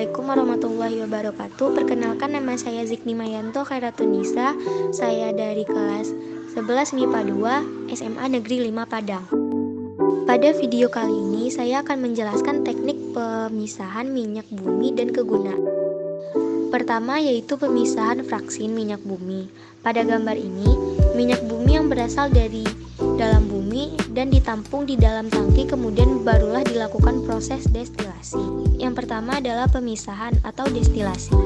Assalamualaikum warahmatullahi wabarakatuh. Perkenalkan, nama saya Zikni Mayanto Khairatunisa. Saya dari kelas 11 MIPA 2 SMA Negeri 5 Padang. Pada video kali ini saya akan menjelaskan teknik pemisahan minyak bumi dan kegunaan. Pertama yaitu pemisahan fraksi minyak bumi. Pada gambar ini, minyak bumi yang berasal dari dalam bumi dan ditampung di dalam tangki, kemudian barulah dilakukan proses destilasi. Yang pertama adalah pemisahan atau destilasi.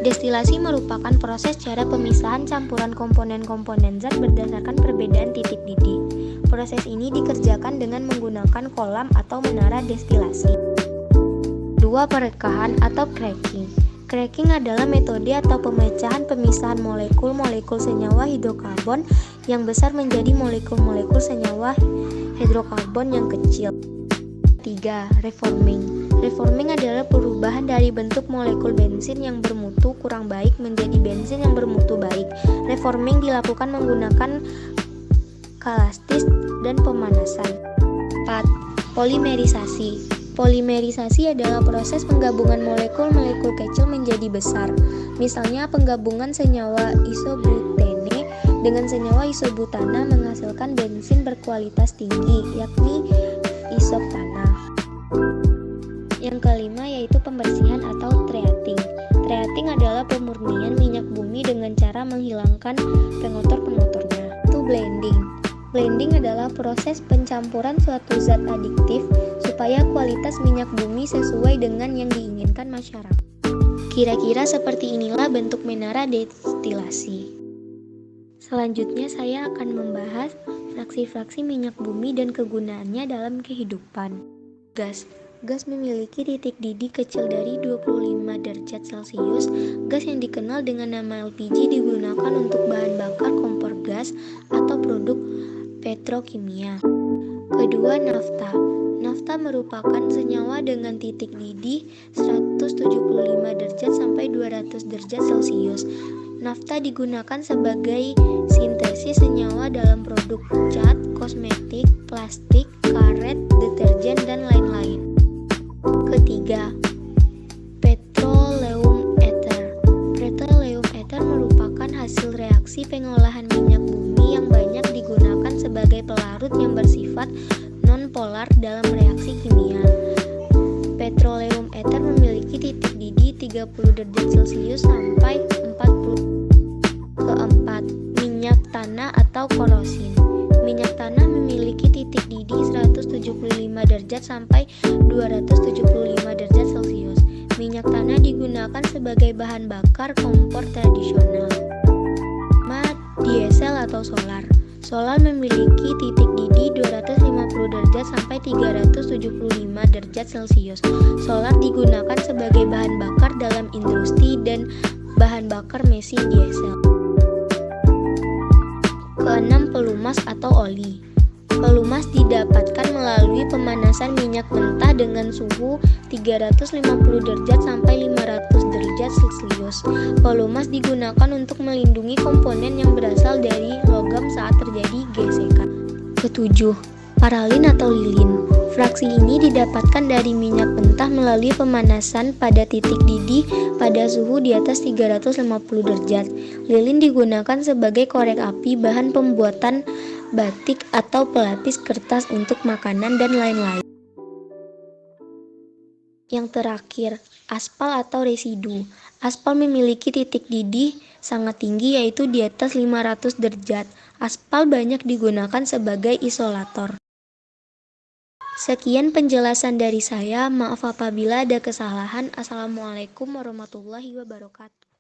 Destilasi merupakan proses cara pemisahan campuran komponen-komponen zat berdasarkan perbedaan titik didih. Proses ini dikerjakan dengan menggunakan kolam atau menara destilasi. 2. Perekahan atau cracking. Cracking adalah metode atau pemecahan pemisahan molekul-molekul senyawa hidrokarbon yang besar menjadi molekul-molekul senyawa hidrokarbon yang kecil. 3. Reforming. Reforming adalah perubahan dari bentuk molekul bensin yang bermutu kurang baik menjadi bensin yang bermutu baik. Reforming dilakukan menggunakan kalastis dan pemanasan. 4. Polimerisasi. Polimerisasi adalah proses penggabungan molekul-molekul kecil menjadi besar. Misalnya penggabungan senyawa isobutene dengan senyawa isobutana menghasilkan bensin berkualitas tinggi, yakni isoptana. Yang kelima yaitu pembersihan atau treating. Treating adalah pemurnian minyak bumi dengan cara menghilangkan pengotor-pengotornya. Itu blending. Blending adalah proses pencampuran suatu zat adiktif supaya kualitas minyak bumi sesuai dengan yang diinginkan masyarakat. Kira-kira seperti inilah bentuk menara destilasi. Selanjutnya saya akan membahas fraksi-fraksi minyak bumi dan kegunaannya dalam kehidupan. Gas. Gas memiliki titik didih kecil dari 25 derajat Celcius. Gas yang dikenal dengan nama LPG digunakan untuk bahan bakar kompor gas atau produk petrokimia. Kedua, nafta. Nafta merupakan senyawa dengan titik didih 175 derajat sampai 200 derajat Celcius. Nafta digunakan sebagai sintesis senyawa dalam produk cat, kosmetik, plastik, karet, deterjen, dan lain-lain. Ketiga, petroleum ether. Petroleum ether merupakan hasil reaksi pengolahan minyak bumi yang banyak digunakan sebagai pelarut yang bersifat non-polar dalam reaksi kimia. Petroleum ether memiliki titik didih 30 derajat Celcius sampai 40. Keempat, minyak tanah atau korosin. Minyak tanah memiliki titik didih 175 derajat sampai 275 derajat Celcius. Minyak tanah digunakan sebagai bahan bakar kompor tradisional. Diesel atau solar. Solar memiliki titik didih 250 derajat sampai 375 derajat Celcius. Solar digunakan sebagai bahan bakar dalam industri dan bahan bakar mesin diesel. Keenam, pelumas atau oli. Pelumas didapatkan melalui pemanasan minyak mentah dengan suhu 350 derajat sampai 500 derajat Celcius. Pelumas digunakan untuk melindungi komponen yang berasal dari logam saat terjadi gesekan. Ketujuh, paralin atau lilin. Fraksi ini didapatkan dari minyak mentah melalui pemanasan pada titik didih pada suhu di atas 350 derajat. Lilin digunakan sebagai korek api, bahan pembuatan batik atau pelapis kertas untuk makanan dan lain-lain. Yang terakhir, aspal atau residu. Aspal memiliki titik didih sangat tinggi yaitu di atas 500 derajat. Aspal banyak digunakan sebagai isolator. Sekian penjelasan dari saya, maaf apabila ada kesalahan. Assalamualaikum warahmatullahi wabarakatuh.